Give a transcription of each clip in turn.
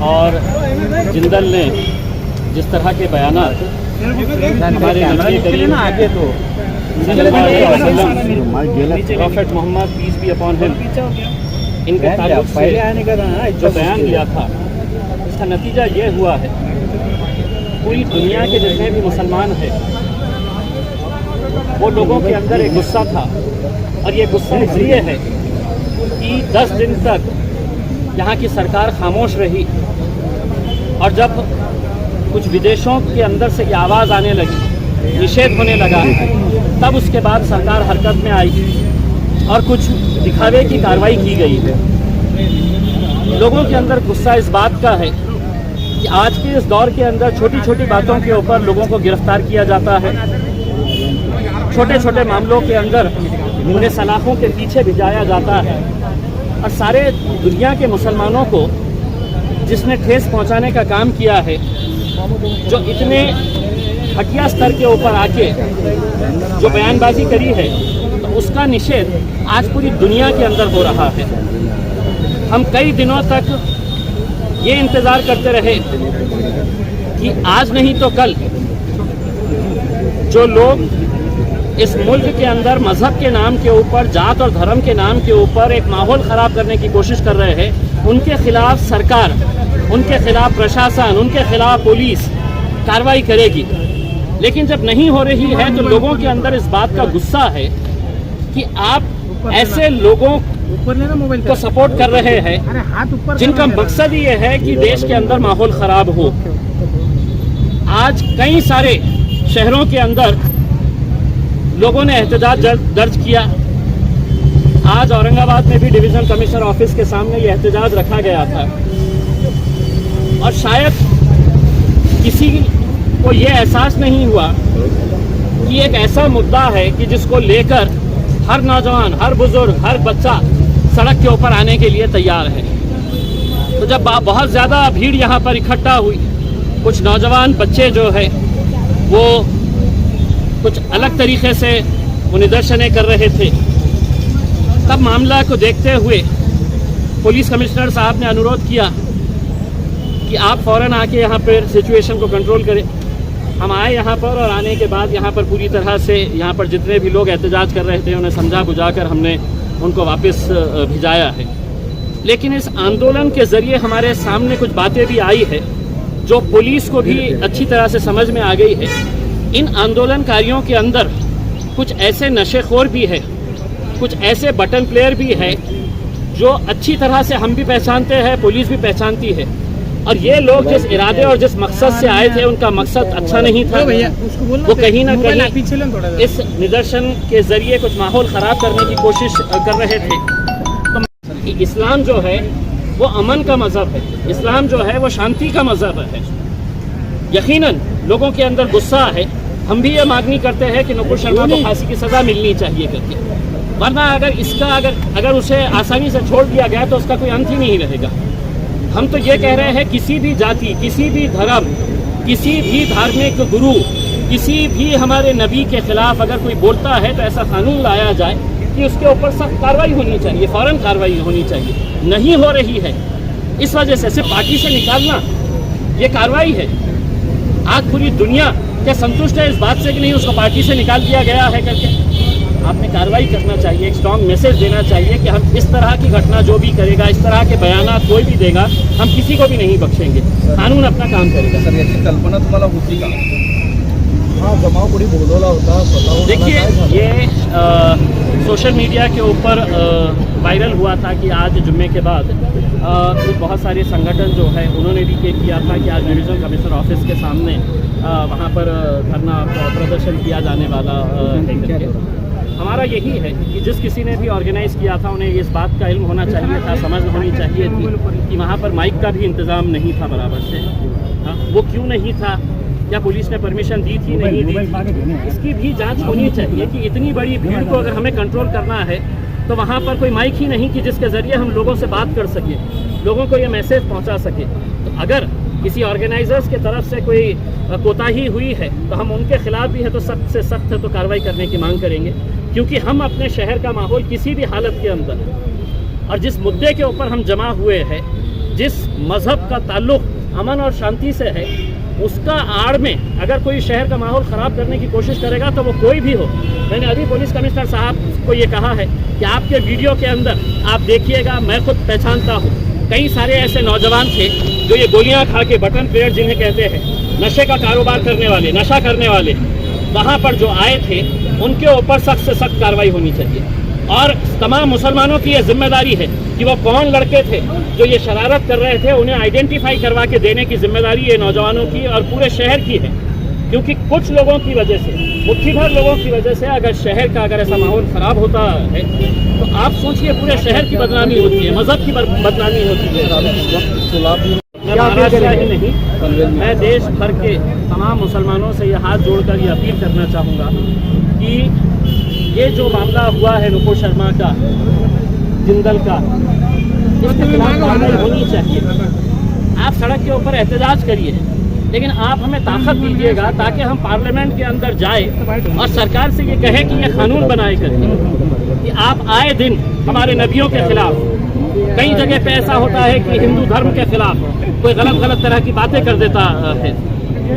और जिंदल ने जिस तरह के बयानात हमारे नबी करीम आगे तो prophet Mohammad peace be upon him इनके ताल्लुक से जो बयान दिया था, इसका नतीजा ये हुआ है पूरी दुनिया के जितने भी मुसलमान हैं वो लोगों के अंदर एक गुस्सा था, और ये गुस्सा इसलिए है कि 10 दिन तक यहाँ की सरकार खामोश रही, और जब कुछ विदेशों के अंदर से ये आवाज़ आने लगी, निषेध होने लगा, तब उसके बाद सरकार हरकत में आई और कुछ दिखावे की कार्रवाई की गई है। लोगों के अंदर गुस्सा इस बात का है कि आज के इस दौर के अंदर छोटी छोटी बातों के ऊपर लोगों को गिरफ्तार किया जाता है, छोटे छोटे मामलों के अंदर उन्हें सलाखों के पीछे भिजाया जाता है, और सारे दुनिया के मुसलमानों को जिसने ठेस पहुंचाने का काम किया है, जो इतने घटिया स्तर के ऊपर आके जो बयानबाजी करी है, तो उसका निषेध आज पूरी दुनिया के अंदर हो रहा है। हम कई दिनों तक ये इंतज़ार करते रहे कि आज नहीं तो कल जो लोग इस मुल्क के अंदर मज़हब के नाम के ऊपर, जात और धर्म के नाम के ऊपर एक माहौल ख़राब करने की कोशिश कर रहे हैं, उनके खिलाफ सरकार, उनके खिलाफ प्रशासन, उनके खिलाफ पुलिस कार्रवाई करेगी। लेकिन जब नहीं हो रही है तो लोगों के अंदर इस बात का गुस्सा है कि आप ऐसे लोगों को सपोर्ट कर रहे हैं जिनका मकसद ये है कि देश के अंदर माहौल ख़राब हो। आज कई सारे शहरों के अंदर लोगों ने एहतजाज दर्ज किया। आज औरंगाबाद में भी डिवीज़नल कमिश्नर ऑफिस के सामने ये एहतजाज रखा गया था, और शायद किसी को ये एहसास नहीं हुआ कि एक ऐसा मुद्दा है कि जिसको लेकर हर नौजवान, हर बुजुर्ग, हर बच्चा सड़क के ऊपर आने के लिए तैयार है। तो जब बहुत ज़्यादा भीड़ यहाँ पर इकट्ठा हुई, कुछ नौजवान बच्चे जो है वो कुछ अलग तरीके से वो निदर्शनें कर रहे थे, तब मामला को देखते हुए पुलिस कमिश्नर साहब ने अनुरोध किया कि आप फ़ौरन आके यहाँ पर सिचुएशन को कंट्रोल करें। हम आए यहाँ पर, और आने के बाद यहाँ पर पूरी तरह से यहाँ पर जितने भी लोग एहतजाज कर रहे थे उन्हें समझा बुझाकर हमने उनको वापस भिजाया है। लेकिन इस आंदोलन के ज़रिए हमारे सामने कुछ बातें भी आई है जो पुलिस को भी अच्छी तरह से समझ में आ गई है। इन आंदोलनकारियों के अंदर कुछ ऐसे नशेखोर भी है, कुछ ऐसे बटन प्लेयर भी है जो अच्छी तरह से हम भी पहचानते हैं, पुलिस भी पहचानती है, और ये लोग जिस इरादे और जिस मकसद से आए थे उनका मकसद अच्छा नहीं था। वो कहीं ना कहीं इस निदर्शन के ज़रिए कुछ माहौल ख़राब करने की कोशिश कर रहे थे। तो इस्लाम जो है वो अमन का मज़हब है, इस्लाम जो है वो शांति का मज़हब है। यकीनन लोगों के अंदर गुस्सा है। हम भी ये मांगनी करते हैं कि नुपुर शर्मा को फांसी की सज़ा मिलनी चाहिए करके, वरना अगर उसे आसानी से छोड़ दिया गया तो उसका कोई अंत ही नहीं रहेगा। हम तो ये कह रहे हैं किसी भी जाति, किसी भी धर्म, किसी भी धार्मिक गुरु, किसी भी हमारे नबी के खिलाफ अगर कोई बोलता है तो ऐसा कानून लाया जाए कि उसके ऊपर सख्त कार्रवाई होनी चाहिए, फ़ौरन कार्रवाई होनी चाहिए। नहीं हो रही है, इस वजह से सिर्फ पार्टी से निकालना ये कार्रवाई है। आज पूरी दुनिया क्या संतुष्ट है इस बात से कि नहीं उसको पार्टी से निकाल दिया गया है करके? आपने कार्रवाई करना चाहिए, एक स्ट्रॉन्ग मैसेज देना चाहिए कि हम इस तरह की घटना जो भी करेगा, इस तरह के बयानात कोई भी देगा, हम किसी को भी नहीं बख्शेंगे। कानून अपना काम करेगा। सर, याची कल्पना तुम्हाला होती का? हाँ, जमाव कोणी बोलवला होता। देखिए, ये सोशल मीडिया के ऊपर वायरल हुआ था कि आज जुम्मे के बाद कुछ बहुत सारे संगठन जो है उन्होंने भी ये किया था कि आज डिवीज़नल कमिश्नर ऑफिस के सामने वहाँ पर धरना प्रदर्शन किया जाने वाला है। हमारा यही है कि जिस किसी ने भी ऑर्गेनाइज़ किया था उन्हें इस बात का इल्म होना चाहिए था, समझ होनी चाहिए थी कि वहाँ पर माइक का भी इंतज़ाम नहीं था बराबर से। हाँ, वो क्यों नहीं था, क्या पुलिस ने परमिशन दी थी, नहीं दी थी, इसकी भी जांच होनी चाहिए कि इतनी बड़ी भीड़ को अगर हमें कंट्रोल करना है तो वहाँ पर कोई माइक ही नहीं कि जिसके ज़रिए हम लोगों से बात कर सकें, लोगों को ये मैसेज पहुँचा सके। तो अगर किसी ऑर्गेनाइजर्स के तरफ से कोई कोताही हुई है तो हम उनके खिलाफ भी है तो सख्त से सख्त है तो कार्रवाई करने की मांग करेंगे, क्योंकि हम अपने शहर का माहौल किसी भी हालत के अंदर और जिस मुद्दे के ऊपर हम जमा हुए हैं जिस मज़हब का ताल्लुक़ अमन और शांति से है, उसका आड़ में अगर कोई शहर का माहौल ख़राब करने की कोशिश करेगा तो वो कोई भी हो। मैंने अभी पुलिस कमिश्नर साहब को ये कहा है कि आपके वीडियो के अंदर आप देखिएगा, मैं खुद पहचानता हूँ, कई सारे ऐसे नौजवान थे जो ये गोलियां खा के, बटन प्लेयर जिन्हें कहते हैं, नशे का कारोबार करने वाले, नशा करने वाले, वहाँ पर जो आए थे उनके ऊपर सख्त से सख्त कार्रवाई होनी चाहिए। और तमाम मुसलमानों की यह जिम्मेदारी है कि वो कौन लड़के थे जो ये शरारत कर रहे थे, उन्हें आइडेंटिफाई करवा के देने की जिम्मेदारी ये नौजवानों की और पूरे शहर की है। क्योंकि कुछ लोगों की वजह से, मुट्ठी भर लोगों की वजह से अगर शहर का ऐसा माहौल ख़राब होता है तो आप सोचिए पूरे शहर की बदनामी होती है, मज़हब की बदनामी होती है। मैं महाराष्ट्र ही नहीं, मैं देश भर के तमाम मुसलमानों से ये हाथ जोड़कर ये अपील करना चाहूँगा कि ये जो मामला हुआ है नुपुर शर्मा का, जिंदल का, इसके खिलाफ कार्रवाई होनी चाहिए। आप सड़क के ऊपर एहतजाज करिए, लेकिन आप हमें ताकत दीजिएगा ताकि हम पार्लियामेंट के अंदर जाए और सरकार से ये कहें कि ये कानून बनाए करके कि आप आए दिन हमारे नबियों के खिलाफ, कई जगह पे ऐसा होता है कि हिंदू धर्म के खिलाफ कोई गलत तरह की बातें कर देता है,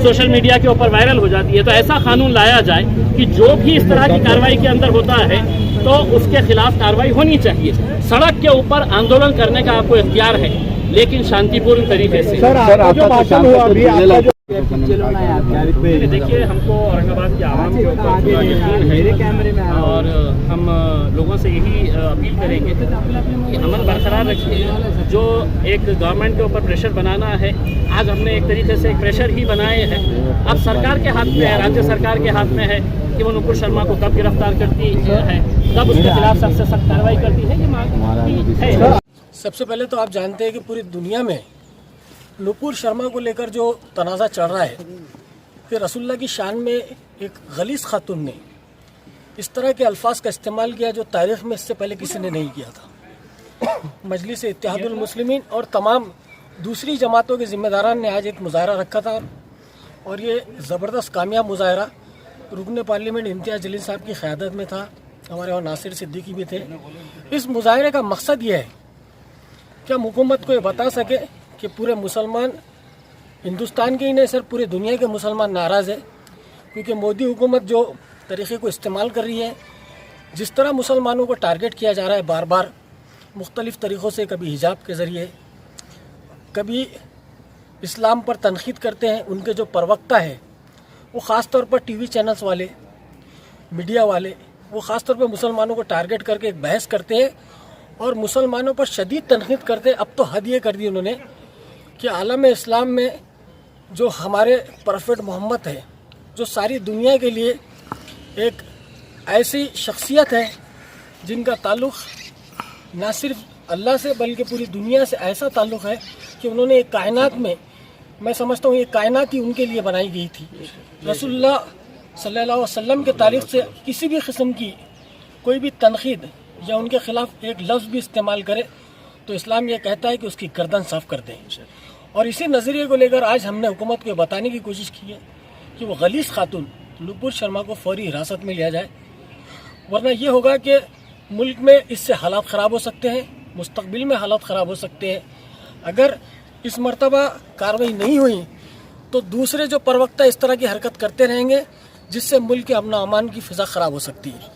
सोशल मीडिया के ऊपर वायरल हो जाती है। तो ऐसा कानून लाया जाए कि जो भी इस तरह की कार्रवाई के अंदर होता है तो उसके खिलाफ कार्रवाई होनी चाहिए। सड़क के ऊपर आंदोलन करने का आपको इख्तियार है, लेकिन शांतिपूर्ण तरीके से। देखिए, हमको औरंगाबाद के आवाम के ऊपर पूरा यकीन है और हम लोगों से यही अपील करेंगे कि अमन बरकरार रखिए। जो एक गवर्नमेंट के ऊपर प्रेशर बनाना है, आज हमने एक तरीके से एक प्रेशर ही बनाए हैं। अब सरकार के हाथ में है, राज्य सरकार के हाथ में है कि वो नुपुर शर्मा को कब गिरफ्तार करती है, कब उसके खिलाफ सख्त से सख्त कार्रवाई करती है, ये मांग है। सबसे पहले तो आप जानते हैं कि पूरी दुनिया में नुपुर शर्मा को लेकर जो तनाज़ा चल रहा है कि रसूलुल्लाह की शान में एक गलीज़ खातून ने इस तरह के अल्फाज का इस्तेमाल किया जो तारीख़ में इससे पहले किसी ने नहीं किया था। मजलिस इत्तेहादुल मुस्लिमीन और तमाम दूसरी जमातों के ज़िम्मेदारान ने आज एक मुज़ाहरा रखा था और ये ज़बरदस्त कामयाब मुज़ाहरा रुकन पार्लियामेंट इम्तियाज़ जलील साहब की क़यादत में था। हमारे और नासिर सिद्दीकी भी थे। इस मुज़ाहरे का मकसद ये है कि हम हुकूमत को ये बता सके कि पूरे मुसलमान, हिंदुस्तान के ही नहीं सर पूरे दुनिया के मुसलमान नाराज़ है, क्योंकि मोदी हुकूमत जो तरीक़े को इस्तेमाल कर रही है, जिस तरह मुसलमानों को टारगेट किया जा रहा है बार बार मुख्तलिफ़ तरीक़ों से, कभी हिजाब के ज़रिए, कभी इस्लाम पर तनक़ीद करते हैं। उनके जो प्रवक्ता है वो ख़ास तौर पर टीवी चैनल्स वाले, मीडिया वाले, वो ख़ास तौर पर मुसलमानों को टारगेट करके एक बहस करते हैं और मुसलमानों पर शदीद तनक़ीद करते हैं। अब तो हद ये कर दी उन्होंने कि आलम इस्लाम में जो हमारे प्रॉफेट मोहम्मद है, जो सारी दुनिया के लिए एक ऐसी शख्सियत है जिनका ताल्लुक़ ना सिर्फ अल्लाह से बल्कि पूरी दुनिया से ऐसा ताल्लुक़ है कि उन्होंने एक कायनात में, मैं समझता हूँ ये कायनात ही उनके लिए बनाई गई थी। रसूलुल्लाह सल्लल्लाहु अलैहि वसल्लम के तारीख़ से किसी भी किस्म की कोई भी तनक़ीद या उनके ख़िलाफ़ एक लफ्ज़ भी इस्तेमाल करे तो इस्लाम ये कहता है कि उसकी गर्दन साफ़ कर दें। और इसी नज़रिए को लेकर आज हमने हुकूमत को बताने की कोशिश की है कि वो गलीज़ खातून नुपुर शर्मा को फ़ौरी हिरासत में लिया जाए, वरना ये होगा कि मुल्क में इससे हालात ख़राब हो सकते हैं, मुस्तक़बिल में हालात ख़राब हो सकते हैं। अगर इस मरतबा कार्रवाई नहीं हुई तो दूसरे जो प्रवक्ता इस तरह की हरकत करते रहेंगे, जिससे मुल्क के अमन व अमान की फ़िज़ा ख़राब हो सकती है।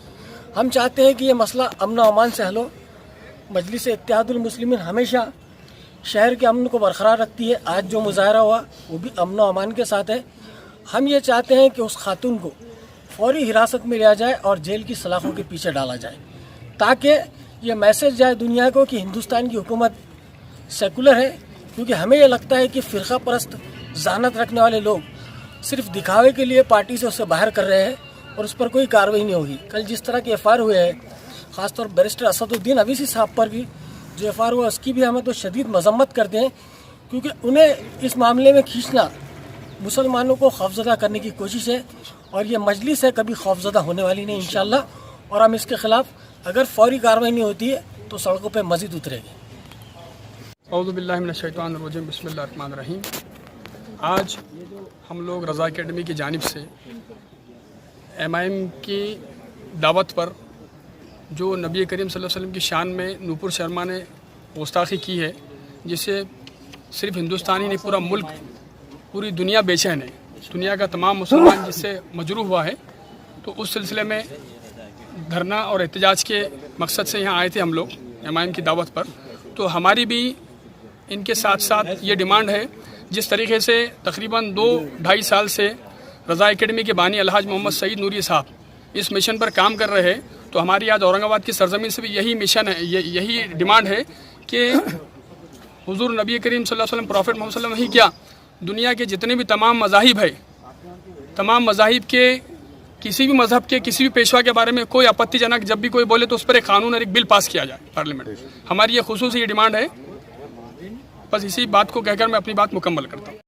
हम चाहते हैं कि ये मसला अमन व अमान से हल हो। मजलिस इत्तेहादुल मुस्लिमीन हमेशा शहर के अमन को बरकरार रखती है। आज जो मुज़ाहरा हुआ वो भी अमन व अमान के साथ है। हम ये चाहते हैं कि उस खातून को फ़ौरी हिरासत में लिया जाए और जेल की सलाखों के पीछे डाला जाए, ताकि ये मैसेज जाए दुनिया को कि हिंदुस्तान की हुकूमत सेकुलर है। क्योंकि हमें ये लगता है कि फ़िरका परस्त ज़हानत रखने वाले लोग सिर्फ दिखावे के लिए पार्टी से उससे बाहर कर रहे हैं और उस पर कोई कार्रवाई नहीं होगी। कल जिस तरह के एफ़आईआर हुए हैं, ख़ासतौर पर बैरिस्टर असदुद्दीन अवीसी साहब पर भी जो एफ़आईआर हुआ, उसकी भी हमें तो शदीद मजम्मत करते हैं, क्योंकि उन्हें इस मामले में खींचना मुसलमानों को खौफज़दा करने की कोशिश है। और ये मजलिस है कभी खौफज़दा होने वाली नहीं इंशाअल्लाह। और हम इसके ख़िलाफ़ अगर फ़ौरी कार्रवाई नहीं होती है तो सड़कों पर मज़ीद उतरेंगे। औज़ु बिल्लाहि मिनश शैतानिर रजीम, बिस्मिल्लाहिर रहमानिर रहीम। आज हम लोग रज़ा अकेडमी की जानिब से MIM की दावत पर जो नबी करीम सल्लल्लाहु अलैहि वसल्लम की शान में नुपुर शर्मा ने गुस्ताखी की है, जिसे सिर्फ हिंदुस्तान ही नहीं, पूरा मुल्क, पूरी दुनिया बेचैन है। दुनिया का तमाम मुसलमान जिससे मजरूह हुआ है। तो उस सिलसिले में धरना और एहतजाज के मकसद से यहाँ आए थे हम लोग एमआईएम की दावत पर। तो हमारी भी इनके साथ साथ ये डिमांड है, जिस तरीके से तकरीबन 2-2.5 साल से रज़ा एकेडमी के बानी अलहाज मोहम्मद सईद नूरी साहब इस मिशन पर काम कर रहे हैं, तो हमारी आज औरंगाबाद की सरजमीन से भी यही मिशन है, यही डिमांड है कि हुजूर नबी करीम सल्लल्लाहु अलैहि वसल्लम, प्रॉफिट मोहम्मद सल्लल्लाहु अलैहि वसल्लम ही क्या, दुनिया के जितने भी तमाम मज़ाहिब है, तमाम मज़ाहिब के किसी भी मज़हब के किसी भी पेशवा के बारे में कोई आपत्तिजनक जब भी कोई बोले तो उस पर एक कानून और एक बिल पास किया जाए पार्लियामेंट में। हमारी ये खुसूसी डिमांड है। बस इसी बात को कहकर मैं अपनी बात मुकम्मल करता हूँ।